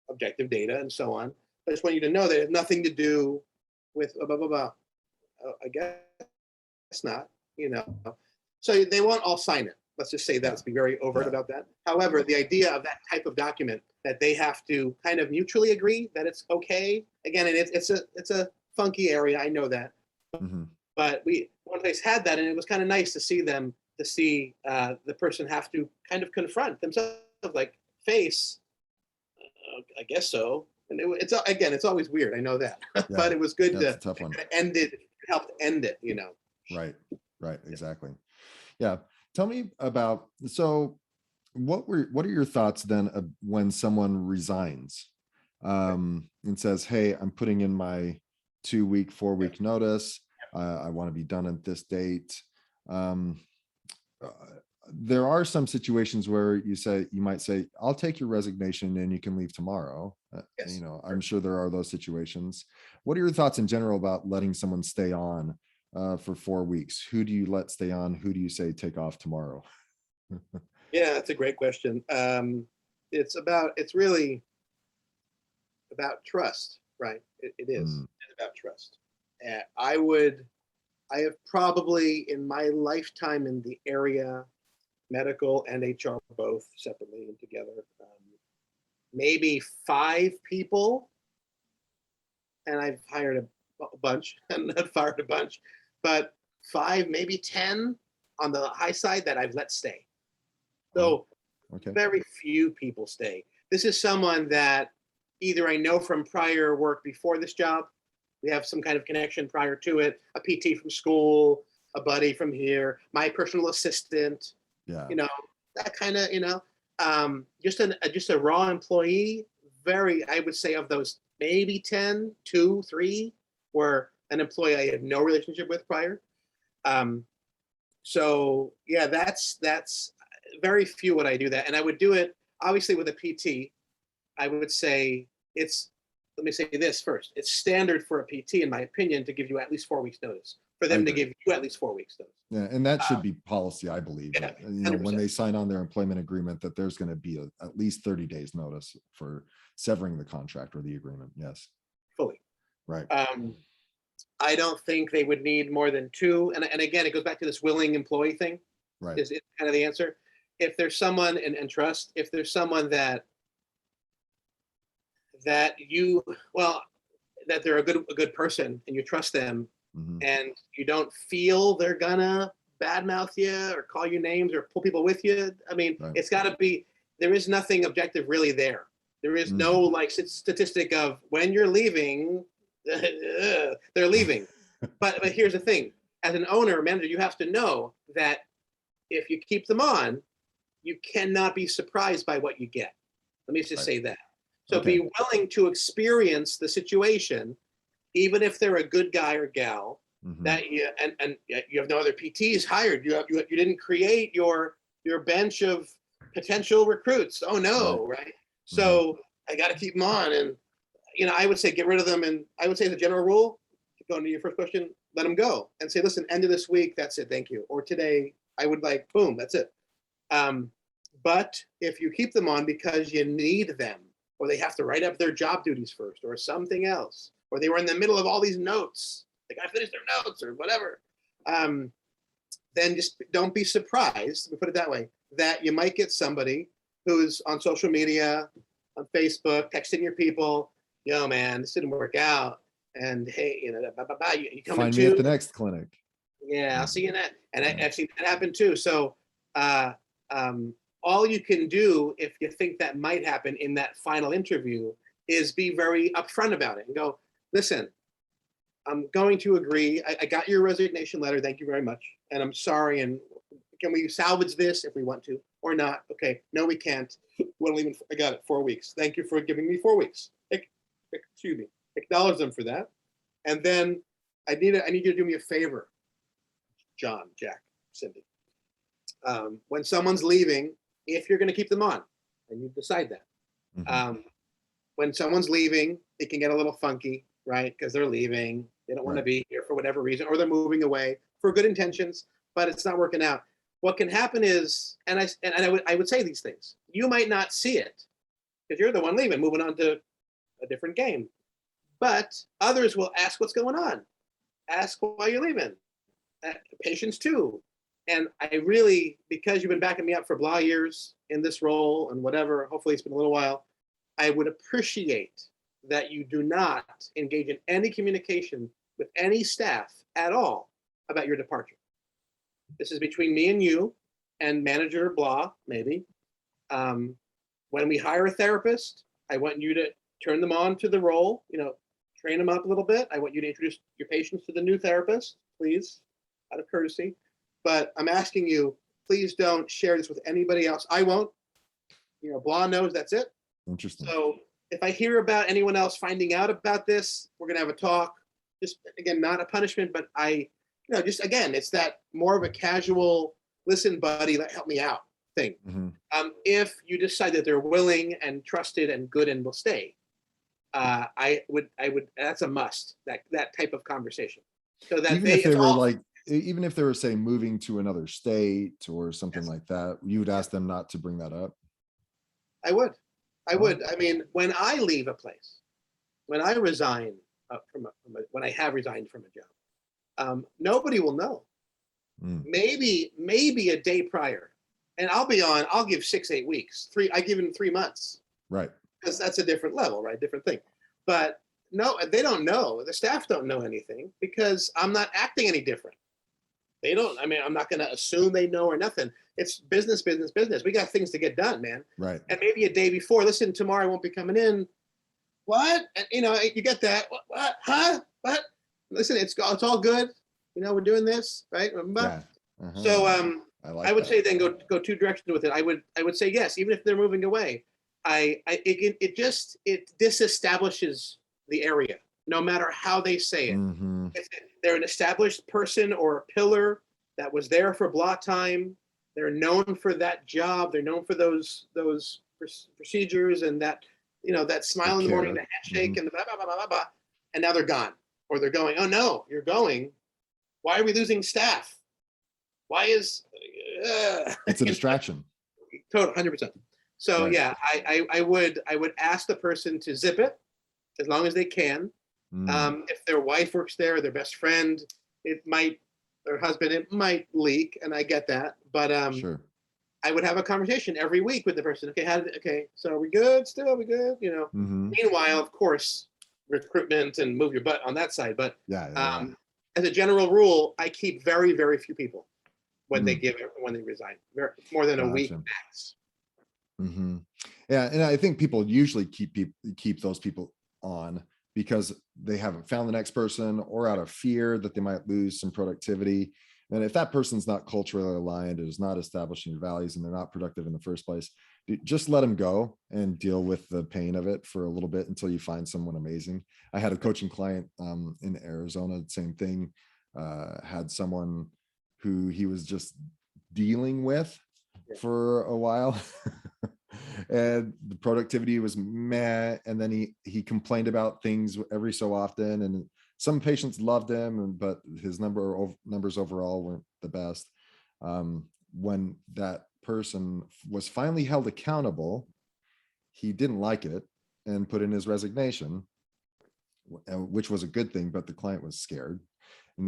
objective data and so on. I just want you to know that it has nothing to do with blah blah blah. Blah. I guess not. You know, so they won't all sign it. Let's just say that. Yeah. Let's be very overt Yeah. about that. However, the idea of that type of document that they have to kind of mutually agree that it's okay. Again, and it's a funky area. I know that, Mhm. but one place had that, and it was kind of nice to see the person have to kind of confront themselves, like face. I guess so. And it's always weird. I know that, Yeah. but it was good That's to a tough one. kind of end it. It helped end it. Right. Right. Exactly. Yeah. Tell me about, so what are your thoughts then when someone resigns and says, "Hey, I'm putting in my 2-week, 4-week notice. I want to be done at this date." Um, uh, there are some situations where you might say, "I'll take your resignation and you can leave tomorrow." Yes. I'm sure there are those situations. What are your thoughts in general about letting someone stay on for 4 weeks? Who do you let stay on? Who do you say take off tomorrow? Yeah, that's a great question. It's really about trust, right? It is. Mm, It's about trust. I have probably in my lifetime in the area, medical and HR both separately and together, maybe 5 people, and I've hired a bunch and not fired a bunch, but 5, maybe 10 on the high side that I've let stay. wow. So Okay. very few people stay. This is someone that either I know from prior work before this job, we have some kind of connection prior to it, a PT from school, a buddy from here, my personal assistant, Yeah. you know, that kind of, just a raw employee. Very, I would say of those, maybe 10, 2, 3 were an employee I had no relationship with prior. Um, so yeah, that's very few would I do that, and I would do it obviously with a PT. I would say it's. Let me say this first. It's standard for a PT, in my opinion, to give you at least 4 weeks notice. For I them to agree. give you at least 4 weeks notice. Yeah, and that should be policy, I believe. Yeah, When 100%, they sign on their employment agreement, that there's going to be at least 30 days notice for severing the contract or the agreement. Yes. fully. Right. Um, I don't think they would need more than 2. And again, it goes back to this willing employee thing. Right. Is kind of the answer. If there's someone and trust, if there's someone that you well that they're a good person and you trust them Hmm. and you don't feel they're gonna badmouth you or call you names or pull people with you. I mean, Right. it's got to be. There is nothing objective really there. There is no Mm. like statistic of when you're leaving, they're leaving. But here's the thing: as an owner or manager, you have to know that if you keep them on, you cannot be surprised by what you get. Let me just Right. say that. So Okay. be willing to experience the situation, even if they're a good guy or gal. Hmm. That you and you have no other PTs hired. You didn't create your bench of potential recruits. Oh Right. no, right? Hmm. So I got to keep them on, and I would say get rid of them. And I would say as a general rule, going to your first question, let them go and say, listen, end of this week, that's it, thank you. Or today, I would like, boom, that's it. Um, but if you keep them on because you need them, or they have to write up their job duties first, or something else, or they were in the middle of all these notes, they got to finish their notes or whatever, then just don't be surprised, let me put it that way, that you might get somebody who's on social media, on Facebook, texting your people, yo, man, this didn't work out. And hey, blah, blah, blah, you coming Find me at too? the next clinic. Yeah, I'll Mm, see you in that. And yeah. I've seen that happen too. So uh, all you can do if you think that might happen in that final interview is be very upfront about it and go, listen, I'm going to agree. I got your resignation letter. Thank you very much. And I'm sorry. And can we salvage this if we want to? or not? Okay, no, we can't. We'll leave. I got it. 4 weeks. Thank you for giving me 4 weeks. Excuse me. Acknowledge them for that. And then I need you to do me a favor, John, Jack, Cindy. When someone's leaving, if you're going to keep them on, and you decide that. When someone's leaving, it can get a little funky, right? Because they're leaving. They don't want to be here for whatever reason, or they're moving away for good intentions, but it's not working out. What can happen is, and I would say these things. You might not see it because you're the one leaving, moving on to a different game. But others will ask what's going on, ask why you're leaving. Patients too. And I really, because you've been backing me up for blah years in this role and whatever, hopefully it's been a little while, I would appreciate that you do not engage in any communication with any staff at all about your departure. This is between me and you and manager blah, maybe. When we hire a therapist, I want you to turn them on to the role, train them up a little bit. I want you to introduce your patients to the new therapist, please, out of courtesy. But I'm asking you, please don't share this with anybody else. I won't. Blah knows that's it. Interesting. So if I hear about anyone else finding out about this, we're going to have a talk. Just, again, not a punishment, but just, again, it's that more of a casual, listen, buddy, help me out thing. If you decide that they're willing and trusted and good and will stay, I would, that's a must, that type of conversation. So that even if they were say moving to another state or something like that, you would ask them not to bring that up. I would. I mean, when I leave a place, when I resign when I have resigned from a job, nobody will know. Maybe a day prior, and I'll give 6-8 weeks. I give them 3 months. Right. Because that's a different level, right? Different thing. But no, they don't know. The staff don't know anything because I'm not acting any different. They don't. I mean, I'm not going to assume they know or nothing. It's business. We got things to get done, man. Right. And maybe a day before, listen, tomorrow I won't be coming in. What? And, you get that. What? Huh? What? Listen, it's all good. We're doing this, right? Yeah. So I would say then go two directions with it. I would say yes, even if they're moving away. It disestablishes the area, no matter how they say it. If they're an established person or a pillar that was there for blah time. They're known for that job. They're known for those procedures and that that smile in the morning, the handshake, and the blah, blah, blah, blah, blah. And now they're gone, or they're going. Oh no, you're going. Why are we losing staff? Why is it's a distraction? Total 100%. So right. Yeah, I would ask the person to zip it as long as they can. If their wife works there, or their best friend, their husband, it might leak, and I get that. But sure. I would have a conversation every week with the person. Okay, so are we good still? Are we good? Meanwhile, of course, recruitment and move your butt on that side. But as a general rule, I keep very, very few people when they resign. More than a week max. Yeah, and I think people usually keep those people on because they haven't found the next person, or out of fear that they might lose some productivity. And if that person's not culturally aligned, is not establishing your values, and they're not productive in the first place, just let them go and deal with the pain of it for a little bit until you find someone amazing. I had a coaching client in Arizona, same thing, had someone who he was just dealing with for a while. And the productivity was meh. And then he complained about things every so often. And some patients loved him, but his numbers overall weren't the best. When that person was finally held accountable, he didn't like it and put in his resignation, which was a good thing, but the client was scared. And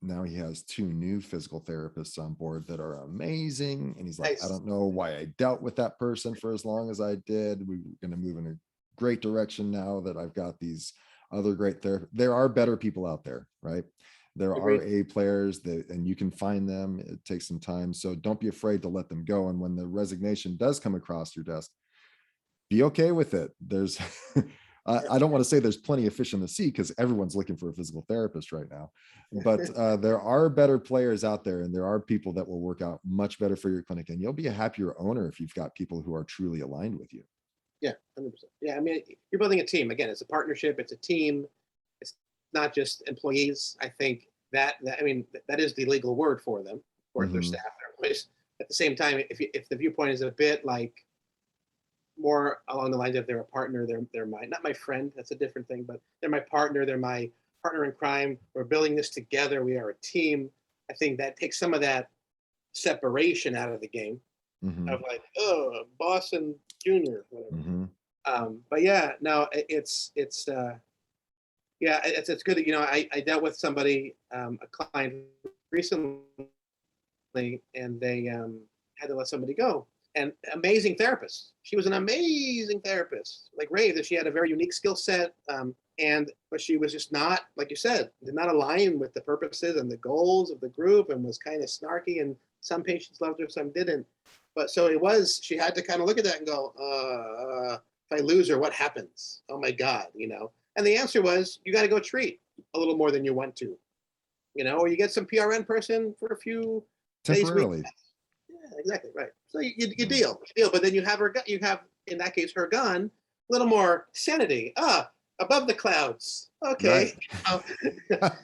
now he has 2 new physical therapists on board that are amazing. And he's like, nice. I don't know why I dealt with that person for as long as I did. We're going to move in a great direction now that I've got these other great therapists. There are better people out there, right? There are A players and you can find them. It takes some time. So don't be afraid to let them go. And when the resignation does come across your desk, be okay with it. There's I don't want to say there's plenty of fish in the sea because everyone's looking for a physical therapist right now, but there are better players out there, and there are people that will work out much better for your clinic, and you'll be a happier owner if you've got people who are truly aligned with you. Yeah, 100%. Yeah, I mean, you're building a team. Again, it's a partnership. It's a team. It's not just employees. I think that I mean, that is the legal word for them, for their staff, their employees. At the same time, if the viewpoint is a bit like more along the lines of they're a partner, they're my, not my friend. That's a different thing, but they're my partner. They're my partner in crime. We're building this together. We are a team. I think that takes some of that separation out of the game of like, oh, boss and junior, whatever. But yeah, no, it's good that, you know, I dealt with somebody, a client recently, and they had to let somebody go. And amazing therapist. She was an amazing therapist, like raved that she had a very unique skill set. But she was just not, like you said, did not align with the purposes and the goals of the group, and was kind of snarky. And some patients loved her, some didn't. But so it was, she had to kind of look at that and go, if I lose her, what happens? Oh my God, you know? And the answer was, you got to go treat a little more than you want to, you know, or you get some PRN person for a few temporarily. days, yeah, exactly, right. So you deal, but then you have in that case, her gun, a little more sanity. Above the clouds. Okay. Right.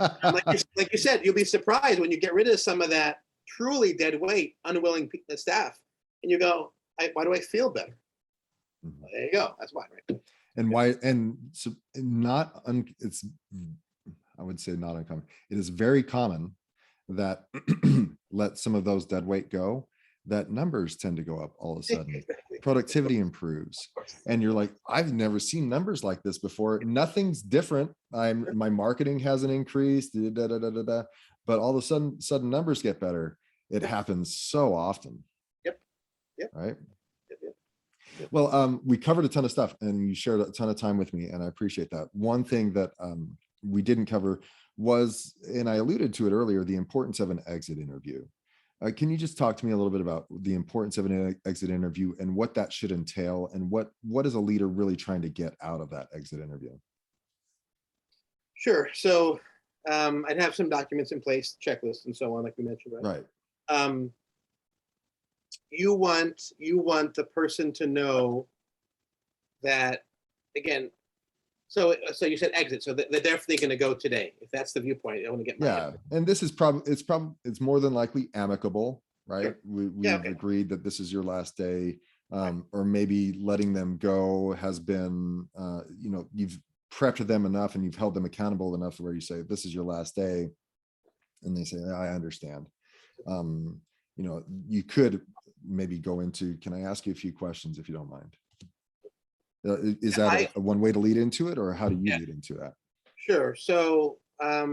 Like you said, you'll be surprised when you get rid of some of that truly dead weight, unwilling staff, and you go, why do I feel better? Well, there you go. That's why, right? And why? And so it's, I would say not uncommon. It is very common that let some of those dead weight go, that numbers tend to go up all of a sudden. Exactly. Productivity improves. And you're like, I've never seen numbers like this before. Nothing's different. My marketing hasn't increased, but all of a sudden numbers get better. It happens so often. Yep. Right. Yep. Well, we covered a ton of stuff, and you shared a ton of time with me, and I appreciate that. One thing that we didn't cover was, and I alluded to it earlier, the importance of an exit interview. Can you just talk to me a little bit about the importance of an exit interview and what that should entail, and what is a leader really trying to get out of that exit interview? Sure. So I'd have some documents in place, checklists and so on, like we mentioned, right? Right. You want the person to know that, again. So you said exit, so they're definitely going to go today. If that's the viewpoint, I want to get my and this is probably it's more than likely amicable, right? Sure. We've agreed that this is your last day, or maybe letting them go has been, you know, you've prepped them enough and you've held them accountable enough where you say this is your last day, and they say, I understand. You know, you could maybe go into, can I ask you a few questions if you don't mind? Is that a one way to lead into it, or how do you lead into that? Sure. So I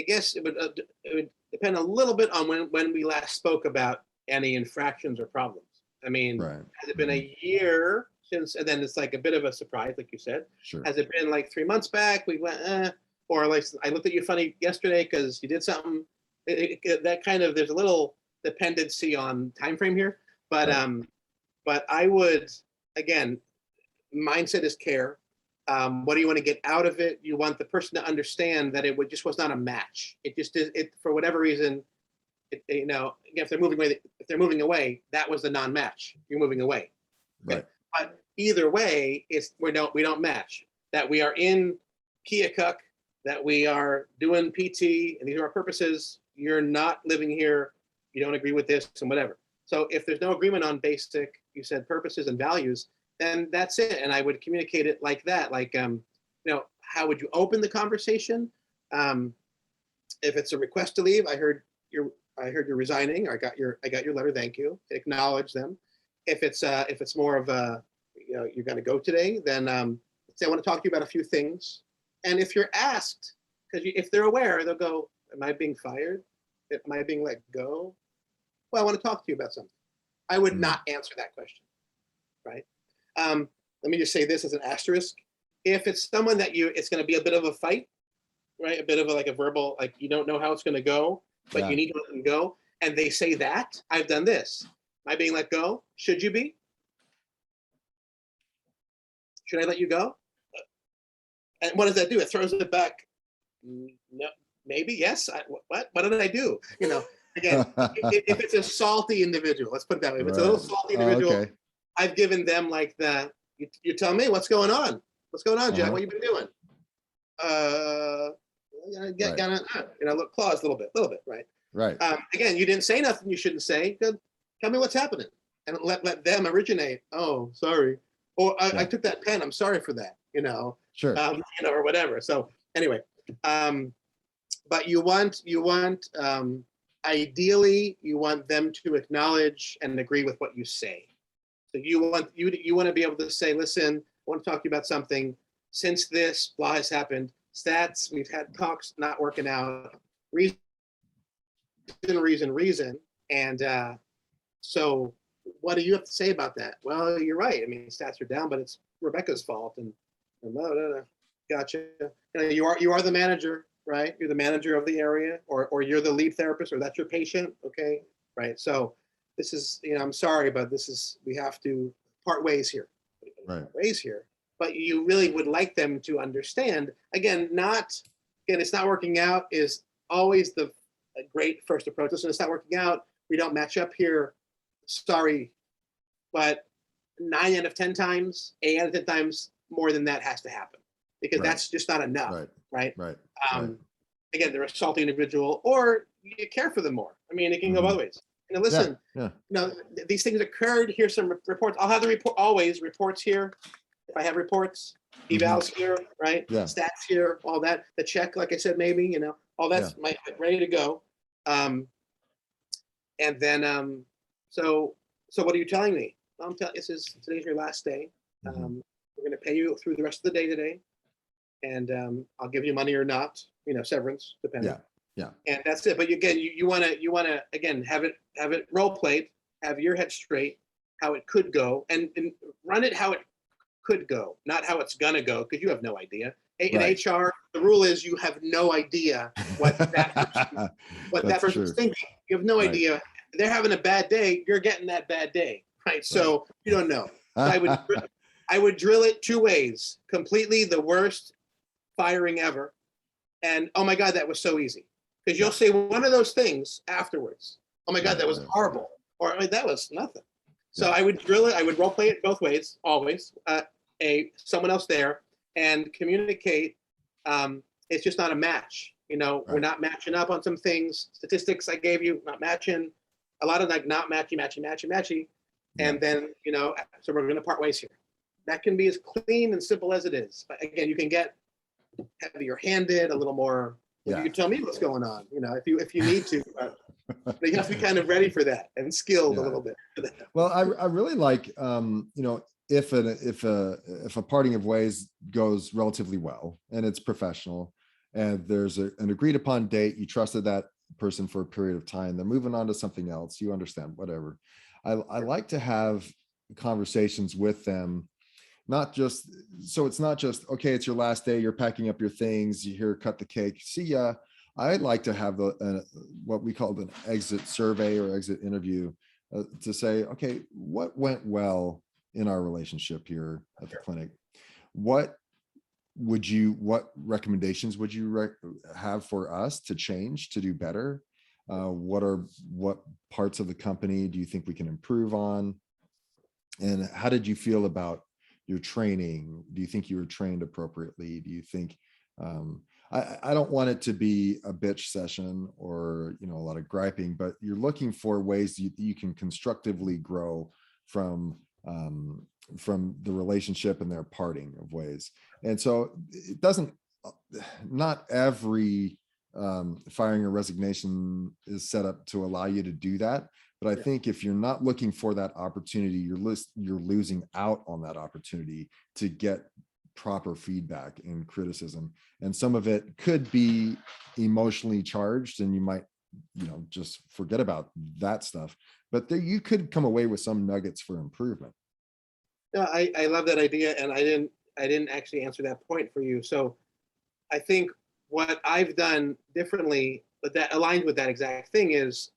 guess it would depend a little bit on when we last spoke about any infractions or problems. I mean, has it been a year since? And then it's like a bit of a surprise, like you said. Sure. Has it been like 3 months back? We went, or like I looked at you funny yesterday because you did something. That kind of, there's a little dependency on time frame here, but but I would, again, mindset is care. What do you want to get out of it? You want the person to understand that just was not a match. It just is, for whatever reason, you know, if they're moving away, that was the non-match. You're moving away. Okay? Right. But either way, we don't match. That we are in Keokuk, that we are doing PT, and these are our purposes. You're not living here. You don't agree with this and whatever. So if there's no agreement on basic, you said, purposes and values, then that's it. And I would communicate it like that. Like, you know, how would you open the conversation? If it's a request to leave, I heard you're resigning, or I got your letter. Thank you. Acknowledge them. If it's more of a, you know, you're going to go today, then say, I want to talk to you about a few things. And if you're asked, because if they're aware, they'll go, am I being fired? Am I being let go? Well, I want to talk to you about something. I would not answer that question, right? Let me just say this as an asterisk. If it's someone that it's going to be a bit of a fight, right? A bit of a verbal, like you don't know how it's going to go, but you need to let them go. And they say that, I've done this. Am I being let go? Should you be? Should I let you go? And what does that do? It throws it back. No, maybe, yes. What did I do? Again, if it's a salty individual, let's put it that way. If it's a little Right. salty Oh, individual, okay. I've given them like you tell me what's going on. What's going on, Jack? Uh-huh. What you been doing? Get Right. kind of, look, claws a little bit, right? Right. Again, you didn't say nothing you shouldn't say. Good. Tell me what's happening, and let them originate. Oh, sorry. Or I Yeah. took that pen. I'm sorry for that. Sure. Or whatever. So anyway, but you want ideally you want them to acknowledge and agree with what you say. So you want to be able to say, listen, I want to talk to you about something. Since this blah has happened, stats, we've had talks not working out, reason. And so what do you have to say about that? Well, you're right. I mean, stats are down, but it's Rebecca's fault. And gotcha. You are the manager, right? You're the manager of the area, or you're the lead therapist, or that's your patient. Okay, right. So this is, I'm sorry, but we have to part ways here. Right. But you really would like them to understand. Again, it's not working out is always a great first approach. Listen, it's not working out. We don't match up here. Sorry, but 9 out of 10 times, 8 out of 10 times, more than that has to happen, because that's just not enough, right? Right. Again, they're a salty individual, or you care for them more. I mean, it can go both ways. Listen, these things occurred. Here's some reports. I'll have the reports here. If I have reports, evals here, right? Yeah. Stats here, all that. The check, like I said, maybe, all that's ready to go. And then, so what are you telling me? I'm telling today's your last day. We're going to pay you through the rest of the day today, and I'll give you money or not, severance, depending. Yeah. And that's it. But again, you want to again have it role played, have your head straight, how it could go, and run it how it could go, not how it's gonna go, because you have no idea. In HR, the rule is you have no idea what that person's thinking. You have no idea. They're having a bad day. You're getting that bad day, right? So you don't know. So I would drill it 2 ways: completely the worst firing ever, and oh my God, that was so easy. Because you'll say one of those things afterwards. Oh my God, that was horrible, or that was nothing. So I would drill it. I would role play it both ways, always. Someone else there, and communicate. It's just not a match. We're not matching up on some things. Statistics I gave you, not matching. A lot of not matchy. And then so we're going to part ways here. That can be as clean and simple as it is. But again, you can get heavier-handed, a little more. You can tell me what's going on. If you need to. But you have to be kind of ready for that and skilled a little bit. Well, I really like, if a parting of ways goes relatively well and it's professional, and there's an agreed upon date, you trusted that person for a period of time, they're moving on to something else, you understand, whatever. I like to have conversations with them, it's not just, okay, it's your last day, you're packing up your things, you here, cut the cake, see ya. I'd like to have what we call an exit survey or exit interview, to say, okay, what went well in our relationship here at the clinic? What recommendations would you have for us to change, to do better? What parts of the company do you think we can improve on? And how did you feel about your training? Do you think you were trained appropriately? Do you think, I don't want it to be a bitch session or, a lot of griping, but you're looking for ways you can constructively grow from the relationship and their parting of ways. And so it doesn't, not every firing or resignation is set up to allow you to do that. But I think if you're not looking for that opportunity, you're losing out on that opportunity to get proper feedback and criticism. And some of it could be emotionally charged, and you might, just forget about that stuff. But you could come away with some nuggets for improvement. No, I love that idea, and I didn't actually answer that point for you. So I think what I've done differently, but that aligns with that exact thing, is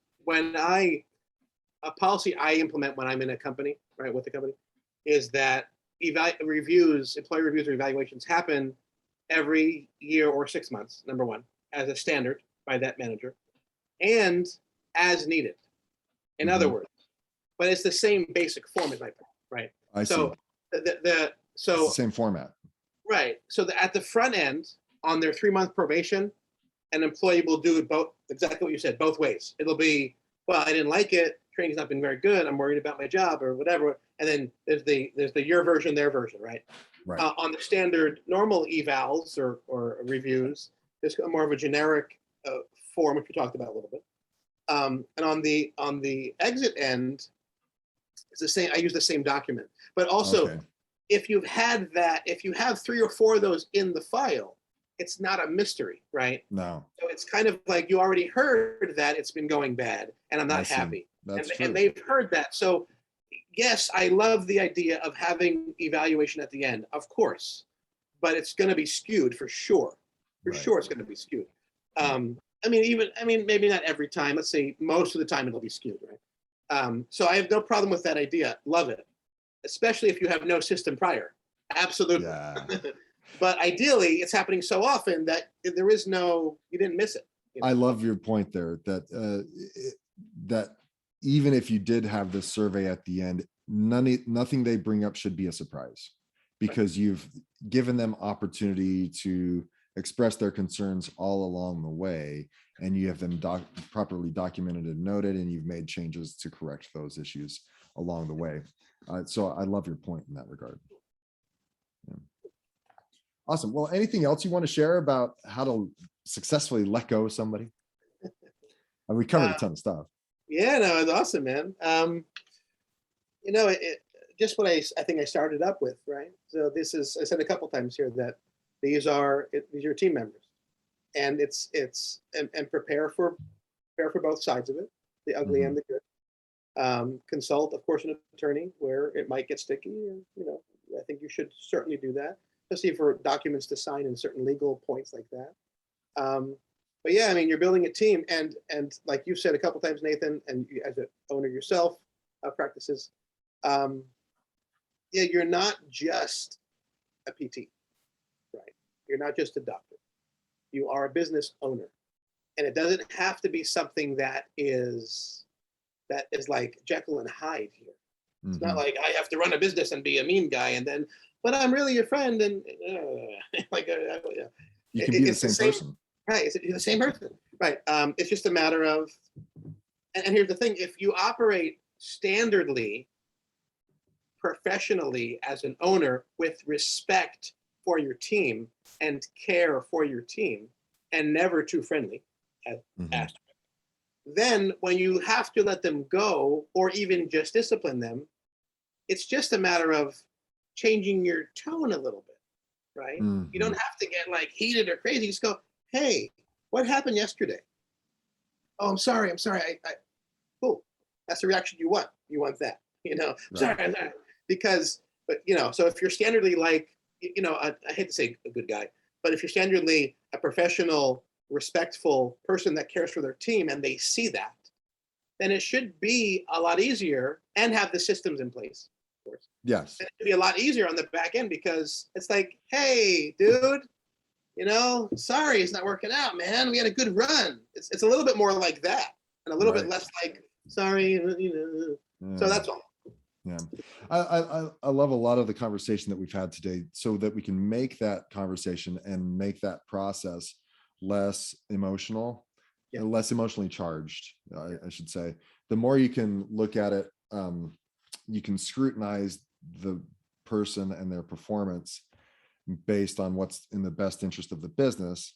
a policy I implement when I'm in a company, right, with the company, is that employee reviews or evaluations happen every year or 6 months, number one, as a standard by that manager, and as needed. In other words, but it's the same basic format, like that, right? I see. So It's the same format. right. So at the front end, on their 3-month probation, an employee will do it both, exactly what you said, both ways. It'll be, well, I didn't like it. Training's not been very good. I'm worried about my job or whatever. And then there's the your version, their version, right? Right. On the standard normal evals or reviews, there's more of a generic form, which we talked about a little bit. And on the exit end, it's the same. I use the same document, but also Okay. if you have 3 or 4 of those in the file, it's not a mystery, right? No. So it's kind of like you already heard that it's been going bad and I'm I not see. happy. That's And, true. and they've heard that. So yes, I love the idea of having evaluation at the end, of course, but it's going to be skewed for sure. For Right. sure, it's going to be skewed. I mean, maybe not every time. Let's say most of the time it'll be skewed, right? So I have no problem with that idea. Love it, especially if you have no system prior. Absolutely. Yeah. But ideally, it's happening so often that there is no, you didn't miss it. You know? I love your point there that that even if you did have this survey at the end, nothing they bring up should be a surprise, because you've given them opportunity to express their concerns all along the way, and you have them properly documented and noted, and you've made changes to correct those issues along the way. So I love your point in that regard. Yeah. Awesome. Well, anything else you want to share about how to successfully let go of somebody? And we covered a ton of stuff. Yeah, no, it's awesome, man. You know, just what I think I started up with, right? So this is, I said a couple times here that these are your team members, and and prepare for both sides of it, the ugly and the good. Consult, of course, an attorney where it might get sticky. You know, I think you should certainly do that, especially for documents to sign and certain legal points like that. But yeah, I mean, you're building a team, and like you said a couple times, Nathan, and you, as an owner yourself, practices. Yeah, you're not just a PT, right? You're not just a doctor. You are a business owner, and it doesn't have to be something that is like Jekyll and Hyde here. It's not like I have to run a business and be a mean guy, and then, but I'm really your friend, and like you can be the same person. Right, it's the same person, right? It's just a matter of, and here's the thing: if you operate standardly, professionally as an owner, with respect for your team and care for your team, and never too friendly, as asked, then when you have to let them go or even just discipline them, it's just a matter of changing your tone a little bit, right? You don't have to get like heated or crazy. Just go, hey, what happened yesterday? Oh, I'm sorry. Cool. That's the reaction you want. You want that, you know, sorry. Because, but you know, so if you're standardly like, you know, I hate to say a good guy, but if you're standardly a professional, respectful person that cares for their team, and they see that, then it should be a lot easier, and have the systems in place, of course. Yes. It should be a lot easier on the back end, because it's like, hey, dude, you know, sorry, it's not working out, man. We had a good run. It's a little bit more like that, and a little bit less like, sorry, you know. So that's all. Yeah, I love a lot of the conversation that we've had today, so that we can make that conversation and make that process less emotional, and less emotionally charged, I should say. The more you can look at it, you can scrutinize the person and their performance based on what's in the best interest of the business.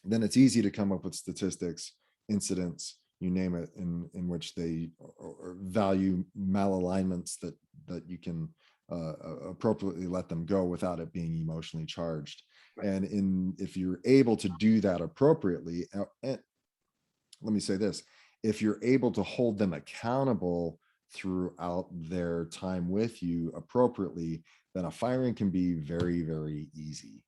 Then it's easy to come up with statistics, incidents, you name it, in which they or value malalignments that you can appropriately let them go without it being emotionally charged. And if you're able to do that appropriately, and let me say this, if you're able to hold them accountable throughout their time with you appropriately, then a firing can be very, very easy,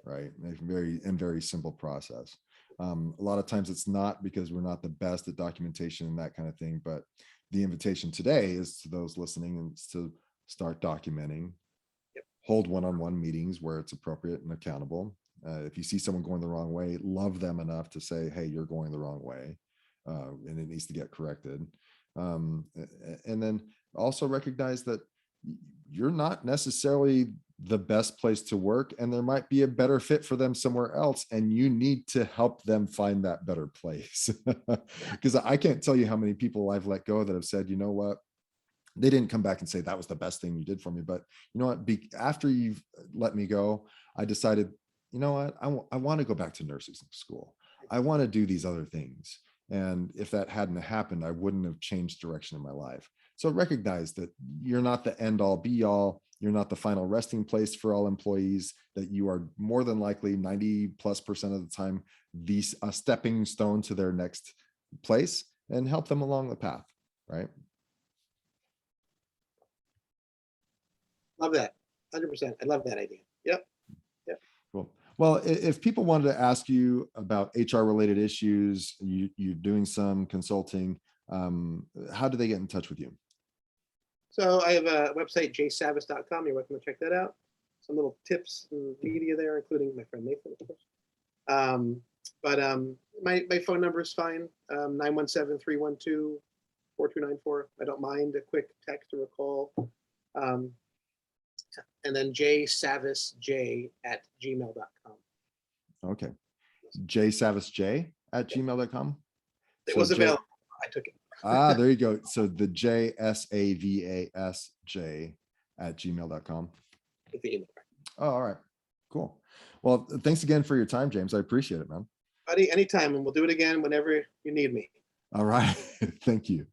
right? Very simple process. A lot of times it's not because we're not the best at documentation and that kind of thing, but the invitation today is to those listening is to start documenting, hold one-on-one meetings where it's appropriate and accountable. If you see someone going the wrong way, love them enough to say, hey, you're going the wrong way, and it needs to get corrected. And then also recognize that you're not necessarily the best place to work, and there might be a better fit for them somewhere else, and you need to help them find that better place. Because I can't tell you how many people I've let go that have said, you know what, they didn't come back and say that was the best thing you did for me, but you know what, after you've let me go, I decided, you know what, I want to go back to nursing school. I want to do these other things. And if that hadn't happened, I wouldn't have changed direction in my life. So recognize that you're not the end all be all. You're not the final resting place for all employees, that you are more than likely 90+% of the time, a stepping stone to their next place, and help them along the path, right? Love that. 100%. I love that idea. Yep. Yep. Cool. Well, if people wanted to ask you about HR related issues, you're doing some consulting, how do they get in touch with you? So I have a website, jsavas.com. You're welcome to check that out. Some little tips and media there, including my friend Nathan, of course. My phone number is fine, 917-312-4294. I don't mind a quick text or a call. And then jsavasj@gmail.com. Okay. jsavasj@gmail.com. It was available. I took it. There you go. So the JSAVASJ@gmail.com. Oh, all right. Cool. Well, thanks again for your time, James. I appreciate it, man. Buddy, anytime, and we'll do it again whenever you need me. All right. Thank you.